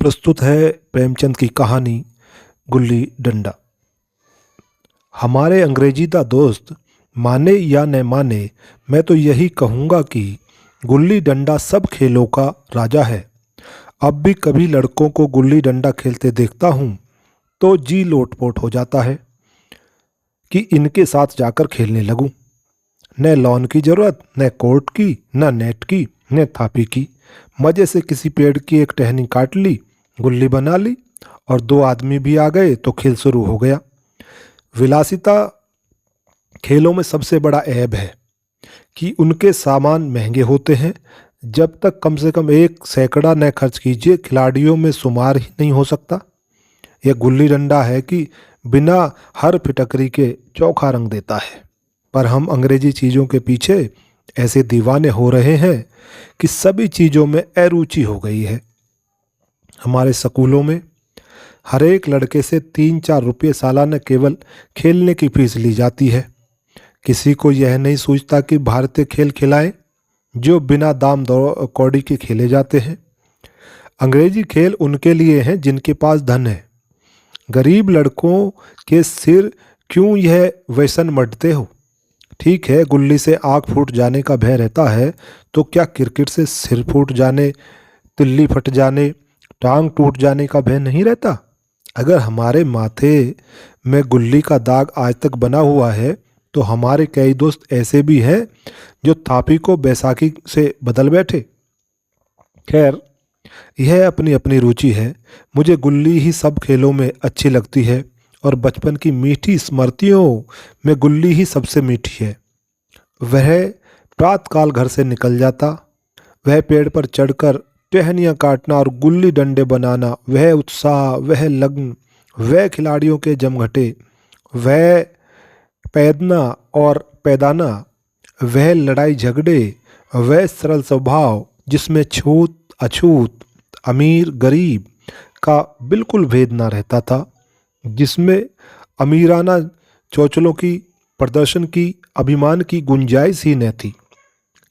प्रस्तुत है प्रेमचंद की कहानी गुल्ली डंडा। हमारे अंग्रेजीदा दोस्त माने या न माने, मैं तो यही कहूँगा कि गुल्ली डंडा सब खेलों का राजा है। अब भी कभी लड़कों को गुल्ली डंडा खेलते देखता हूँ तो जी लोटपोट हो जाता है कि इनके साथ जाकर खेलने लगूं। न लॉन की ज़रूरत, न कोर्ट की, न नेट की, न थापी की। मज़े से किसी पेड़ की एक टहनी काट ली, गुल्ली बना ली और दो आदमी भी आ गए तो खेल शुरू हो गया। विलासिता खेलों में सबसे बड़ा ऐब है कि उनके सामान महंगे होते हैं। जब तक कम से कम एक सैकड़ा न खर्च कीजिए, खिलाड़ियों में शुमार ही नहीं हो सकता। यह गुल्ली डंडा है कि बिना हर फिटकरी के चौखा रंग देता है। पर हम अंग्रेजी चीज़ों के पीछे ऐसे दीवाने हो रहे हैं कि सभी चीज़ों में अरुचि हो गई है। हमारे स्कूलों में हर एक लड़के से 3-4 रुपये सालाना केवल खेलने की फीस ली जाती है। किसी को यह नहीं सोचता कि भारतीय खेल खिलाएं जो बिना दाम कौड़ी के खेले जाते हैं। अंग्रेजी खेल उनके लिए हैं जिनके पास धन है। गरीब लड़कों के सिर क्यों यह व्यसन मढ़ते हो? ठीक है, गुल्ली से आँख फूट जाने का भय रहता है, तो क्या क्रिकेट से सिर फूट जाने, तिल्ली फट जाने, टांग टूट जाने का भय नहीं रहता? अगर हमारे माथे में गुल्ली का दाग आज तक बना हुआ है तो हमारे कई दोस्त ऐसे भी हैं जो थापी को बैसाखी से बदल बैठे। खैर, यह अपनी अपनी रुचि है। मुझे गुल्ली ही सब खेलों में अच्छी लगती है और बचपन की मीठी स्मृतियों में गुल्ली ही सबसे मीठी है। वह प्रातःकाल घर से निकल जाता, वह पेड़ पर चढ़कर टहनियाँ काटना और गुल्ली डंडे बनाना, वह उत्साह, वह लगन, वह खिलाड़ियों के जमघटे, वह पैदना और पैदाना, वह लड़ाई झगड़े, वह सरल स्वभाव जिसमें छूत अछूत, अमीर गरीब का बिल्कुल भेद ना रहता था, जिसमें अमीराना चौचलों की, प्रदर्शन की, अभिमान की गुंजाइश ही न थी।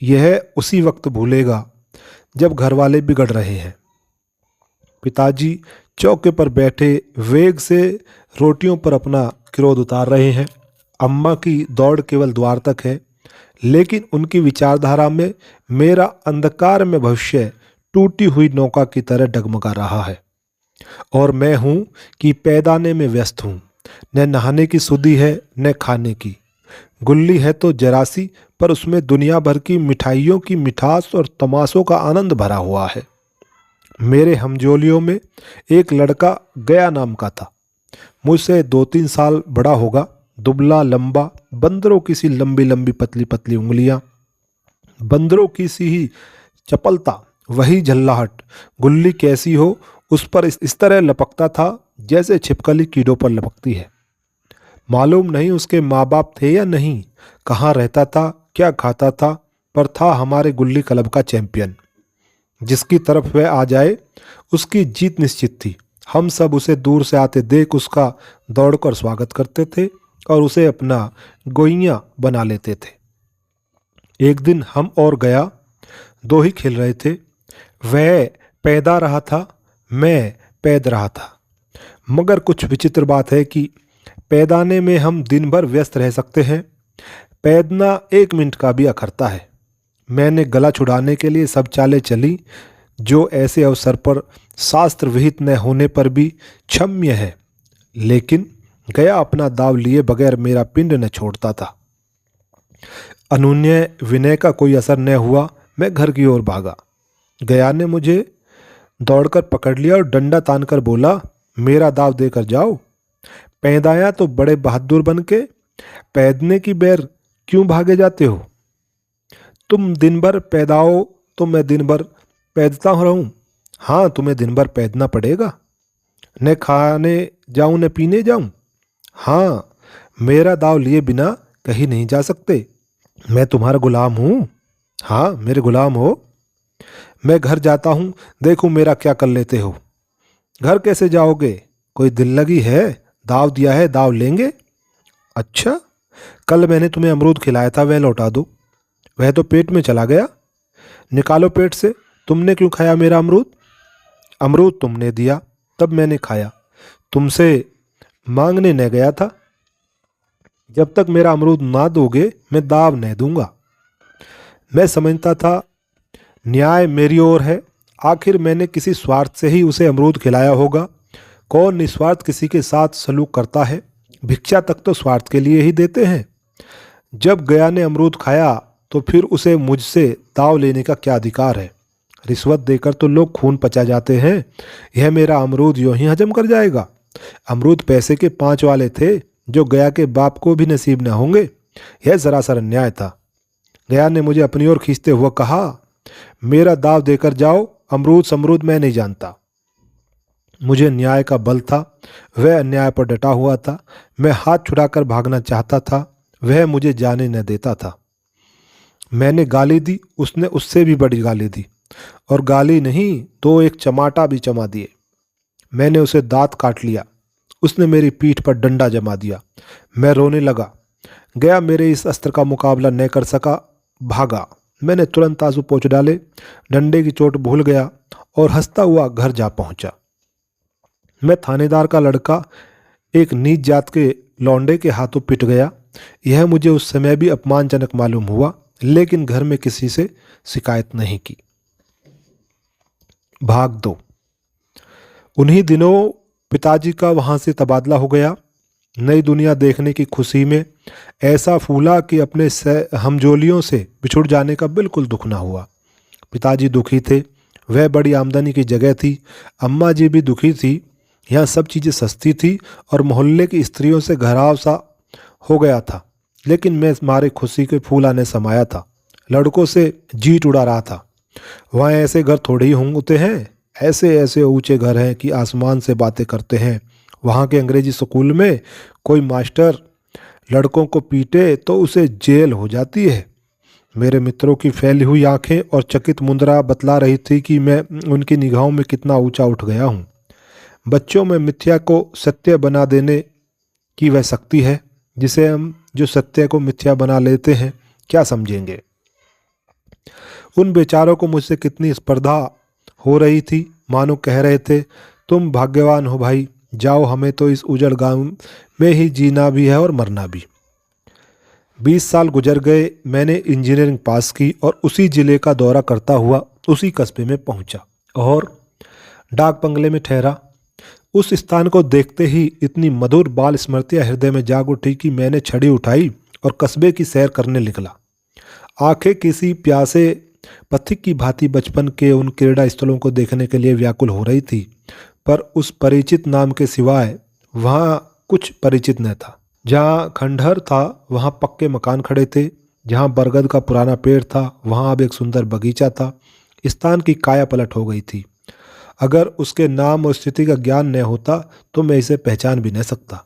यह उसी वक्त भूलेगा जब घर वाले बिगड़ रहे हैं। पिताजी चौके पर बैठे वेग से रोटियों पर अपना क्रोध उतार रहे हैं। अम्मा की दौड़ केवल द्वार तक है, लेकिन उनकी विचारधारा में मेरा अंधकार में भविष्य टूटी हुई नौका की तरह डगमगा रहा है। और मैं हूँ कि पैदाने में व्यस्त हूँ। न नहाने की सुधि है, न खाने की। गुल्ली है तो जरासी, पर उसमें दुनिया भर की मिठाइयों की मिठास और तमाशों का आनंद भरा हुआ है। मेरे हमजोलियों में एक लड़का गया नाम का था। मुझसे 2-3 साल बड़ा होगा, दुबला लंबा, बंदरों की सी लंबी लंबी पतली पतली उंगलियां, बंदरों की सी ही चपलता, वही झल्लाहट। गुल्ली कैसी हो उस पर इस तरह लपकता था जैसे छिपकली कीड़ों पर लपकती है। मालूम नहीं उसके माँ बाप थे या नहीं, कहाँ रहता था, क्या खाता था, पर था हमारे गुल्ली क्लब का चैंपियन। जिसकी तरफ वह आ जाए उसकी जीत निश्चित थी। हम सब उसे दूर से आते देख उसका दौड़कर स्वागत करते थे और उसे अपना गोइयाँ बना लेते थे। एक दिन हम और गया दो ही खेल रहे थे। वह पैदा रहा था, मैं पैद रहा था। मगर कुछ विचित्र बात है कि पैदाने में हम दिन भर व्यस्त रह सकते हैं, पैदना 1 मिनट का भी अखरता है। मैंने गला छुड़ाने के लिए सब चालें चली जो ऐसे अवसर पर शास्त्र विहित न होने पर भी क्षम्य है, लेकिन गया अपना दाव लिए बगैर मेरा पिंड न छोड़ता था। अनुनय विनय का कोई असर न हुआ, मैं घर की ओर भागा। गया ने मुझे दौड़कर पकड़ लिया और डंडा तानकर बोला, मेरा दाव देकर जाओ। पैदाया तो बड़े बहादुर बन के पैदने की बैर क्यों भागे जाते हो? तुम दिन भर पैदाओ तो मैं दिन भर पैदता रहूं। हाँ, तुम्हें दिन भर पैदना पड़ेगा। न खाने जाऊं न पीने जाऊं। हाँ, मेरा दाव लिए बिना कहीं नहीं जा सकते। मैं तुम्हारा गुलाम हूँ। हाँ, मेरे गुलाम हो। मैं घर जाता हूँ, देखो मेरा क्या कर लेते हो। घर कैसे जाओगे? कोई दिल लगी है? दाव दिया है, दाव लेंगे। अच्छा, कल मैंने तुम्हें अमरूद खिलाया था, वह लौटा दो। वह तो पेट में चला गया। निकालो पेट से, तुमने क्यों खाया मेरा अमरूद? अमरूद तुमने दिया, तब मैंने खाया, तुमसे मांगने न गया था। जब तक मेरा अमरूद ना दोगे मैं दाव न दूंगा। मैं समझता था न्याय मेरी ओर है। आखिर मैंने किसी स्वार्थ से ही उसे अमरूद खिलाया होगा। कौन निस्वार्थ किसी के साथ सलूक करता है? भिक्षा तक तो स्वार्थ के लिए ही देते हैं। जब गया ने अमरूद खाया तो फिर उसे मुझसे दाव लेने का क्या अधिकार है? रिश्वत देकर तो लोग खून पचा जाते हैं। यह मेरा अमरूद यूं ही हजम कर जाएगा। अमरूद पैसे के 5 वाले थे, जो गया के बाप को भी नसीब न होंगे। यह सरासर अन्याय था। गया ने मुझे अपनी ओर खींचते हुए कहा, मेरा दाव देकर जाओ, अमरूद समरूद मैं नहीं जानता। मुझे न्याय का बल था, वह अन्याय पर डटा हुआ था। मैं हाथ छुड़ाकर भागना चाहता था, वह मुझे जाने न देता था। मैंने गाली दी, उसने उससे भी बड़ी गाली दी, और गाली नहीं तो एक चमाटा भी चमा दिए। मैंने उसे दांत काट लिया, उसने मेरी पीठ पर डंडा जमा दिया। मैं रोने लगा। गया मेरे इस अस्त्र का मुकाबला न कर सका, भागा। मैंने तुरंत आंसू पोंछ डाले, डंडे की चोट भूल गया और हंसता हुआ घर जा पहुंचा। मैं थानेदार का लड़का एक नीच जात के लौंडे के हाथों पिट गया। यह मुझे उस समय भी अपमानजनक मालूम हुआ, लेकिन घर में किसी से शिकायत नहीं की। भाग 2। उन्हीं दिनों पिताजी का वहां से तबादला हो गया। नई दुनिया देखने की खुशी में ऐसा फूला कि अपने हमजोलियों से बिछुड़ जाने का बिल्कुल दुख ना हुआ। पिताजी दुखी थे, वह बड़ी आमदनी की जगह थी। अम्मा जी भी दुखी थी, यहाँ सब चीज़ें सस्ती थी और मोहल्ले की स्त्रियों से घराव सा हो गया था। लेकिन मैं मारे खुशी के फूल आने समाया था, लड़कों से जीट उड़ा रहा था। वहाँ ऐसे घर थोड़े ही होते हैं, ऐसे ऐसे ऊंचे घर हैं कि आसमान से बातें करते हैं। वहाँ के अंग्रेजी स्कूल में कोई मास्टर लड़कों को पीटे तो उसे जेल हो जाती है। मेरे मित्रों की फैली हुई आंखें और चकित मुद्रा बतला रही थी कि मैं उनकी निगाहों में कितना ऊंचा उठ गया हूँ। बच्चों में मिथ्या को सत्य बना देने की वह शक्ति है जिसे हम जो सत्य को मिथ्या बना लेते हैं क्या समझेंगे। उन बेचारों को मुझसे कितनी स्पर्धा हो रही थी, मानो कह रहे थे, तुम भाग्यवान हो भाई, जाओ, हमें तो इस उजड़ गांव में ही जीना भी है और मरना भी। 20 साल गुजर गए। मैंने इंजीनियरिंग पास की और उसी जिले का दौरा करता हुआ उसी कस्बे में पहुंचा और डाक बंगले में ठहरा। उस स्थान को देखते ही इतनी मधुर बाल स्मृतियां हृदय में जाग उठी कि मैंने छड़ी उठाई और कस्बे की सैर करने निकला। आंखें किसी प्यासे पथिक की भांति बचपन के उन क्रीड़ा स्थलों को देखने के लिए व्याकुल हो रही थी, पर उस परिचित नाम के सिवाय वहाँ कुछ परिचित न था। जहाँ खंडहर था वहाँ पक्के मकान खड़े थे, जहाँ बरगद का पुराना पेड़ था वहाँ अब एक सुंदर बगीचा था। स्थान की काया पलट हो गई थी। अगर उसके नाम और स्थिति का ज्ञान न होता तो मैं इसे पहचान भी न सकता।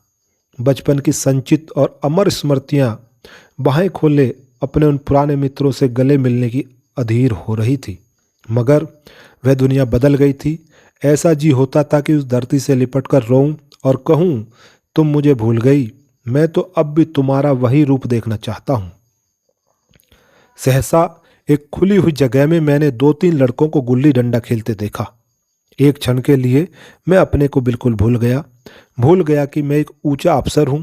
बचपन की संचित और अमर स्मृतियाँ बाहें खोले अपने उन पुराने मित्रों से गले मिलने की अधीर हो रही थी, मगर वह दुनिया बदल गई थी। ऐसा जी होता था कि उस धरती से लिपट कर रोऊं और कहूं, तुम मुझे भूल गई, मैं तो अब भी तुम्हारा वही रूप देखना चाहता हूं। सहसा एक खुली हुई जगह में मैंने 2-3 लड़कों को गुल्ली डंडा खेलते देखा। एक क्षण के लिए मैं अपने को बिल्कुल भूल गया कि मैं एक ऊंचा अफसर हूं।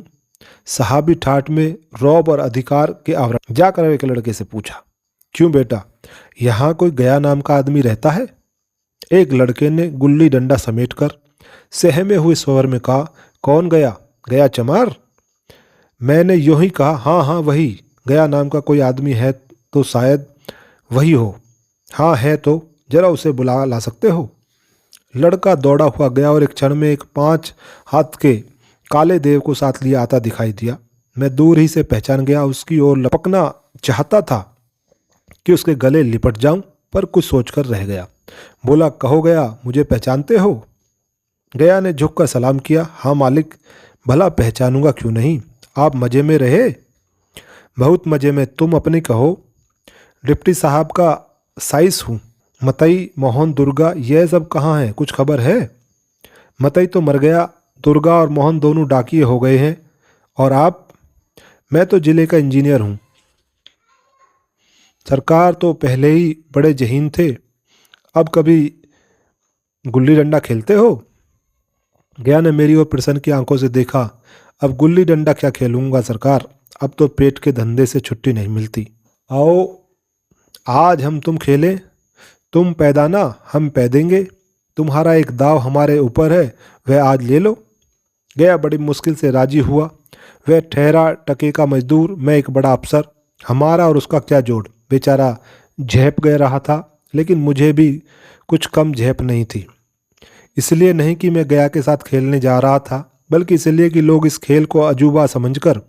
साहबी ठाठ में रौब और अधिकार के आवरण जाकर एक लड़के से पूछा, क्यों बेटा, यहाँ कोई गया नाम का आदमी रहता है? एक लड़के ने गुल्ली डंडा समेटकर सहमे हुए स्वर में कहा, कौन गया? गया चमार? मैंने यूं ही कहा, हाँ हाँ वही। गया नाम का कोई आदमी है तो शायद वही हो। हाँ है तो जरा उसे बुला ला सकते हो? लड़का दौड़ा हुआ गया और एक क्षण में एक 5 हाथ के काले देव को साथ लिया आता दिखाई दिया। मैं दूर ही से पहचान गया। उसकी ओर लपकना चाहता था कि उसके गले लिपट जाऊं, पर कुछ सोचकर रह गया। बोला, कहो गया, मुझे पहचानते हो? गया ने झुककर सलाम किया, हाँ मालिक, भला पहचानूंगा क्यों नहीं। आप मजे में रहे? बहुत मजे में, तुम अपनी कहो। डिप्टी साहब का साइस हूँ। मतई, मोहन, दुर्गा यह सब कहाँ हैं, कुछ खबर है? मतई तो मर गया, दुर्गा और मोहन दोनों डाकिये हो गए हैं। और आप? मैं तो जिले का इंजीनियर हूँ। सरकार तो पहले ही बड़े जहीन थे, अब कभी गुल्ली डंडा खेलते हो? गया ने मेरी ओर प्रसन्न की आंखों से देखा। अब गुल्ली डंडा क्या खेलूंगा सरकार, अब तो पेट के धंधे से छुट्टी नहीं मिलती। आओ आज हम तुम खेलें, तुम पैदाना हम पैदेंगे, तुम्हारा एक दाव हमारे ऊपर है, वह आज ले लो। गया बड़ी मुश्किल से राजी हुआ। वह ठहरा टके का मजदूर, मैं एक बड़ा अफसर, हमारा और उसका क्या जोड़। बेचारा झेप गया रहा था, लेकिन मुझे भी कुछ कम झेप नहीं थी। इसलिए नहीं कि मैं गया के साथ खेलने जा रहा था, बल्कि इसलिए कि लोग इस खेल को अजूबा समझकर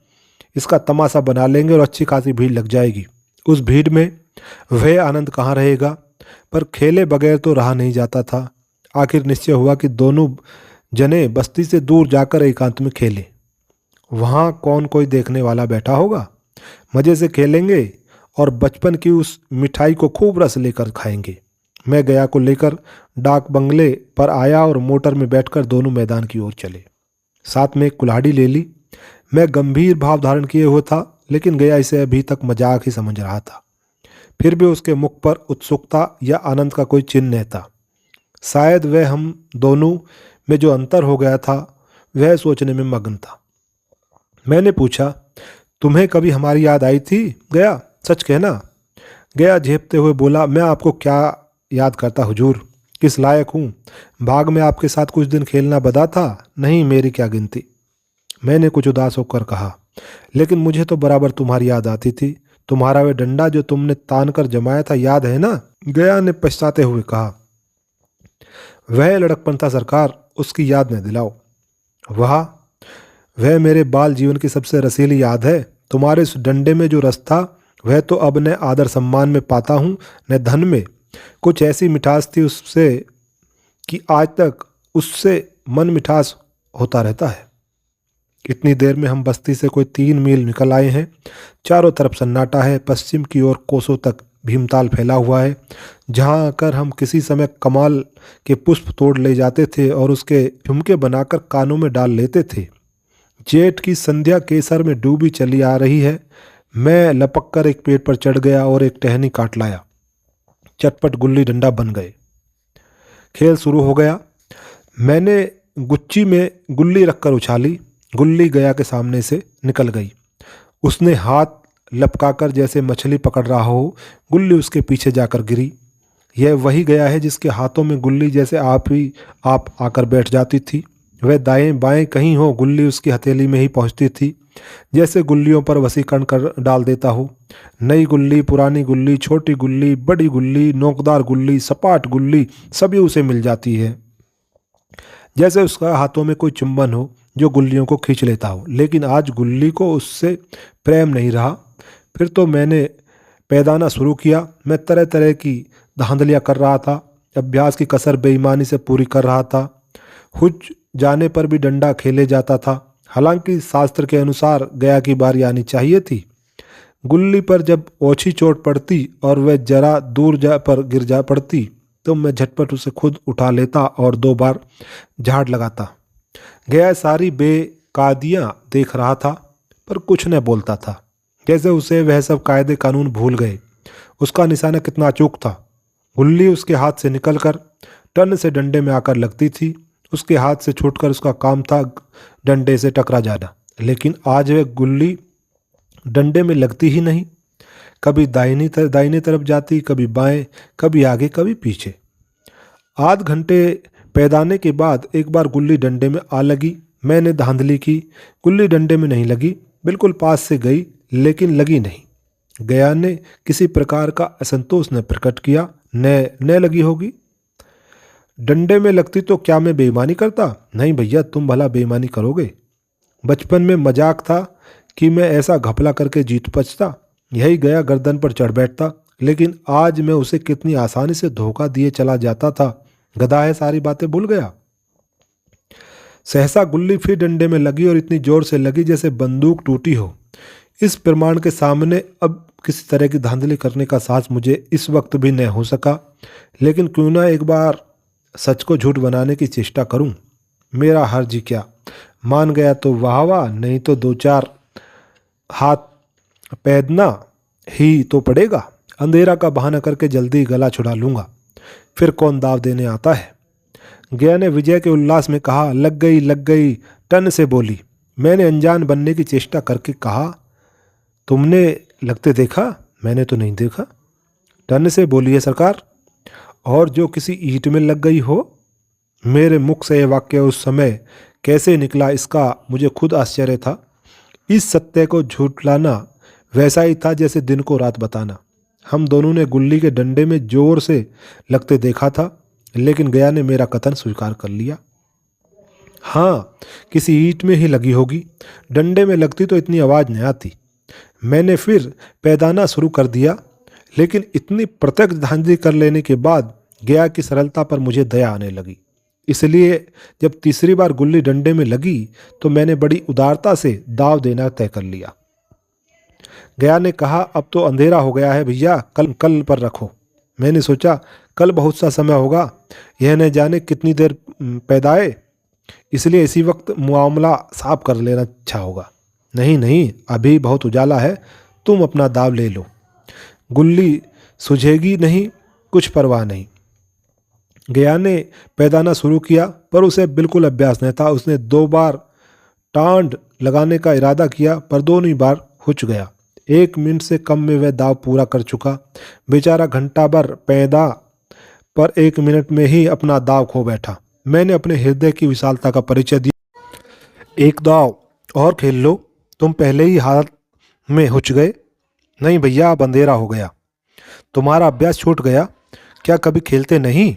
इसका तमाशा बना लेंगे और अच्छी खासी भीड़ लग जाएगी। उस भीड़ में वह आनंद कहाँ रहेगा। पर खेले बगैर तो रहा नहीं जाता था। आखिर निश्चय हुआ कि दोनों जने बस्ती से दूर जाकर एकांत में खेलें। वहाँ कौन कोई देखने वाला बैठा होगा। मज़े से खेलेंगे और बचपन की उस मिठाई को खूब रस लेकर खाएंगे। मैं गया को लेकर डाक बंगले पर आया और मोटर में बैठकर दोनों मैदान की ओर चले। साथ में एक कुल्हाड़ी ले ली। मैं गंभीर भाव धारण किए हुआ था, लेकिन गया इसे अभी तक मजाक ही समझ रहा था। फिर भी उसके मुख पर उत्सुकता या आनंद का कोई चिन्ह न था। शायद वह हम दोनों में जो अंतर हो गया था वह सोचने में मग्न था। मैंने पूछा, तुम्हें कभी हमारी याद आई थी गया, सच कहना। गया झेपते हुए बोला, मैं आपको क्या याद करता हुजूर, किस लायक हूँ। बाग में आपके साथ कुछ दिन खेलना बदा था, नहीं मेरी क्या गिनती। मैंने कुछ उदास होकर कहा, लेकिन मुझे तो बराबर तुम्हारी याद आती थी। तुम्हारा वह डंडा जो तुमने तान कर जमाया था, याद है ना। गया ने पछताते हुए कहा, वह लड़कपन था सरकार, उसकी याद न दिलाओ। वह मेरे बाल जीवन की सबसे रसीली याद है। तुम्हारे उस डंडे में जो रस था वह तो अब न आदर सम्मान में पाता हूँ न धन में। कुछ ऐसी मिठास थी उससे कि आज तक उससे मन मिठास होता रहता है। इतनी देर में हम बस्ती से कोई 3 मील निकल आए हैं। चारों तरफ सन्नाटा है। पश्चिम की ओर कोसों तक भीमताल फैला हुआ है, जहाँ आकर हम किसी समय कमाल के पुष्प तोड़ ले जाते थे और उसके झुमके बनाकर कानों में डाल लेते थे। जेठ की संध्या केसर में डूबी चली आ रही है। मैं लपक कर एक पेड़ पर चढ़ गया और एक टहनी काट लाया। चटपट गुल्ली डंडा बन गए। खेल शुरू हो गया। मैंने गुच्ची में गुल्ली रखकर उछाली। गुल्ली गया के सामने से निकल गई। उसने हाथ लपकाकर जैसे मछली पकड़ रहा हो, गुल्ली उसके पीछे जाकर गिरी। यह वही गया है जिसके हाथों में गुल्ली जैसे आप आकर बैठ जाती थी। वह दाएं बाएं कहीं हो, गुल्ली उसकी हथेली में ही पहुंचती थी, जैसे गुल्लियों पर वसीकरण कर डाल देता हो। नई गुल्ली, पुरानी गुल्ली, छोटी गुल्ली, बड़ी गुल्ली, नोकदार गुल्ली, सपाट गुल्ली, सभी उसे मिल जाती है, जैसे उसका हाथों में कोई चुंबन हो जो गुल्लियों को खींच लेता हो। लेकिन आज गुल्ली को उससे प्रेम नहीं रहा। फिर तो मैंने पैदाना शुरू किया। मैं तरह तरह की धांधलियाँ कर रहा था, अभ्यास की कसर बेईमानी से पूरी कर रहा था। हुज जाने पर भी डंडा खेले जाता था। हालांकि शास्त्र के अनुसार गया की बारी आनी चाहिए थी। गुल्ली पर जब ओछी चोट पड़ती और वह जरा दूर पर गिर जा पड़ती तो मैं झटपट उसे खुद उठा लेता और 2 बार झाड़ लगाता। गया सारी बेकायदियाँ देख रहा था, पर कुछ न बोलता था, जैसे उसे वह सब कायदे कानून भूल गए। उसका निशाना कितना अचूक था। गुल्ली उसके हाथ से निकलकर टन से डंडे में आकर लगती थी। उसके हाथ से छूटकर उसका काम था डंडे से टकरा जाना। लेकिन आज वह गुल्ली डंडे में लगती ही नहीं। कभी दाहिनी तरफ जाती, कभी बाएं, कभी आगे, कभी पीछे। आध घंटे पैदाने के बाद एक बार गुल्ली डंडे में आ लगी। मैंने धांधली की, गुल्ली डंडे में नहीं लगी। बिल्कुल पास से गई, लेकिन लगी नहीं। गया ने किसी प्रकार का असंतोष न प्रकट किया। न लगी होगी। डंडे में लगती तो क्या मैं बेईमानी करता? नहीं भैया, तुम भला बेईमानी करोगे। बचपन में मजाक था कि मैं ऐसा घपला करके जीत पचता। यही गया गर्दन पर चढ़ बैठता, लेकिन आज मैं उसे कितनी आसानी से धोखा दिए चला जाता था। गधा है, सारी बातें भूल गया। सहसा गुल्ली फिर डंडे में लगी और इतनी जोर से लगी जैसे बंदूक टूटी हो। इस प्रमाण के सामने अब किसी तरह की धांधली करने का साहस मुझे इस वक्त भी न हो सका। लेकिन क्यों ना एक बार सच को झूठ बनाने की चेष्टा करूं। मेरा हर्ज क्या, मान गया तो वाह वाह, नहीं तो 2-4 हाथ पैदना ही तो पड़ेगा। अंधेरा का बहाना करके जल्दी गला छुड़ा लूंगा, फिर कौन दाव देने आता है। गया ने विजय के उल्लास में कहा, लग गई, टन से बोली। मैंने अनजान बनने की चेष्टा करके कहा, तुमने लगते देखा? मैंने तो नहीं देखा। टन से बोली है सरकार, और जो किसी ईंट में लग गई हो। मेरे मुख से यह वाक्य उस समय कैसे निकला इसका मुझे खुद आश्चर्य था। इस सत्य को झूठलाना वैसा ही था जैसे दिन को रात बताना। हम दोनों ने गुल्ली के डंडे में जोर से लगते देखा था, लेकिन गया ने मेरा कथन स्वीकार कर लिया। हाँ, किसी ईंट में ही लगी होगी, डंडे में लगती तो इतनी आवाज़ नहीं आती। मैंने फिर पैदाना शुरू कर दिया, लेकिन इतनी प्रत्यक्ष धांधली कर लेने के बाद गया की सरलता पर मुझे दया आने लगी। इसलिए जब तीसरी बार गुल्ली डंडे में लगी तो मैंने बड़ी उदारता से दाव देना तय कर लिया। गया ने कहा, अब तो अंधेरा हो गया है भैया, कल पर रखो। मैंने सोचा कल बहुत सा समय होगा, यह न जाने कितनी देर पैदाए, इसलिए इसी वक्त मामला साफ कर लेना अच्छा होगा। नहीं, अभी बहुत उजाला है, तुम अपना दाव ले लो, गुल्ली सुझेगी नहीं, कुछ परवाह नहीं। गया ने पैदाना शुरू किया, पर उसे बिल्कुल अभ्यास नहीं था। उसने 2 बार टांड लगाने का इरादा किया, पर दोनों ही बार हुच गया। 1 मिनट से कम में वह दाव पूरा कर चुका। बेचारा घंटा भर पैदा, पर 1 मिनट में ही अपना दाव खो बैठा। मैंने अपने हृदय की विशालता का परिचय दिया। 1 दाव और खेल लो, तुम पहले ही हाथ में हुच गए। नहीं भैया, अब अंधेरा हो गया, तुम्हारा अभ्यास छूट गया। क्या कभी खेलते नहीं?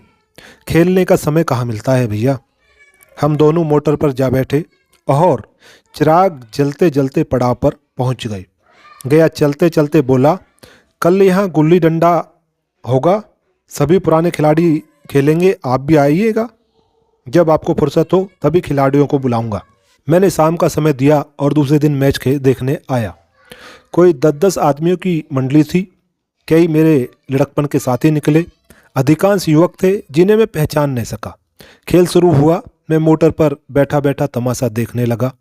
खेलने का समय कहाँ मिलता है भैया। हम दोनों मोटर पर जा बैठे और चिराग जलते जलते पड़ाव पर पहुंच गए। गया चलते चलते बोला, कल यहाँ गुल्ली डंडा होगा, सभी पुराने खिलाड़ी खेलेंगे, आप भी आइएगा। जब आपको फुर्सत हो तभी खिलाड़ियों को बुलाऊंगा। मैंने शाम का समय दिया और दूसरे दिन मैच देखने आया। कोई 10-10 आदमियों की मंडली थी। कई मेरे लड़कपन के साथी निकले। अधिकांश युवक थे जिन्हें मैं पहचान नहीं सका। खेल शुरू हुआ। मैं मोटर पर बैठा बैठा तमाशा देखने लगा।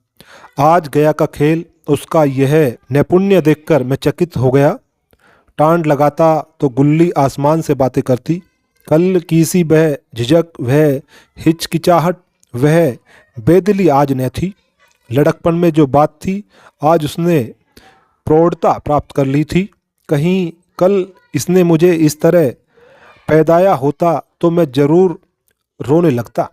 आज गया का खेल, उसका यह नैपुण्य देखकर मैं चकित हो गया। टांड लगाता तो गुल्ली आसमान से बातें करती। कल की सी वह झिझक, वह हिचकिचाहट, वह बेदिली आज न थी। लड़कपन में जो बात थी आज उसने प्रौढ़ता प्राप्त कर ली थी। कहीं कल इसने मुझे इस तरह पैदाया होता तो मैं जरूर रोने लगता।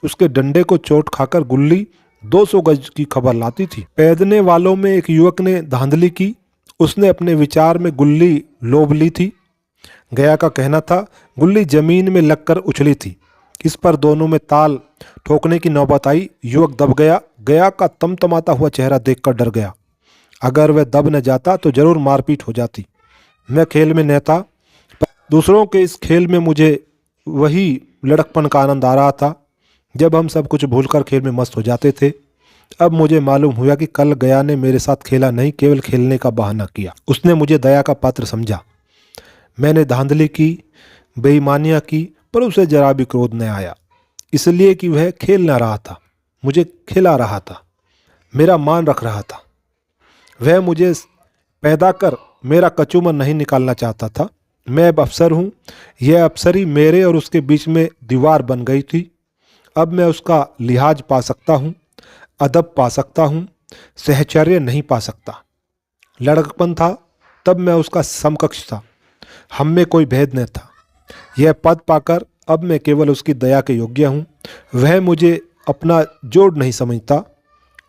उसके डंडे को चोट खाकर गुल्ली 200 गज की खबर लाती थी। पैदने वालों में एक युवक ने धांधली की। उसने अपने विचार में गुल्ली लोभ ली थी। गया का कहना था गुल्ली जमीन में लगकर उछली थी। इस पर दोनों में ताल ठोकने की नौबत आई। युवक दब गया। गया का तमतमाता हुआ चेहरा देखकर डर गया। अगर वह दब न जाता तो जरूर मारपीट हो जाती। मैं खेल में न था, पर दूसरों के इस खेल में मुझे वही लड़कपन का आनंद आ रहा था जब हम सब कुछ भूलकर खेल में मस्त हो जाते थे। अब मुझे मालूम हुआ कि कल गया ने मेरे साथ खेला नहीं, केवल खेलने का बहाना किया। उसने मुझे दया का पात्र समझा। मैंने धांधली की, बेईमानियाँ की, पर उसे जरा भी क्रोध न आया, इसलिए कि वह खेल न रहा था, मुझे खिला रहा था, मेरा मान रख रहा था। वह मुझे पैदा कर मेरा कचूमन नहीं निकालना चाहता था। मैं अब अफसर हूँ। यह अफसरी मेरे और उसके बीच में दीवार बन गई थी। अब मैं उसका लिहाज पा सकता हूँ, अदब पा सकता हूँ, सहचर्य नहीं पा सकता। लड़कपन था तब मैं उसका समकक्ष था। हम में कोई भेद न था। यह पद पाकर अब मैं केवल उसकी दया के योग्य हूँ। वह मुझे अपना जोड़ नहीं समझता।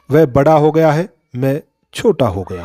वह बड़ा हो गया है, मैं छोटा हो गया हूँ।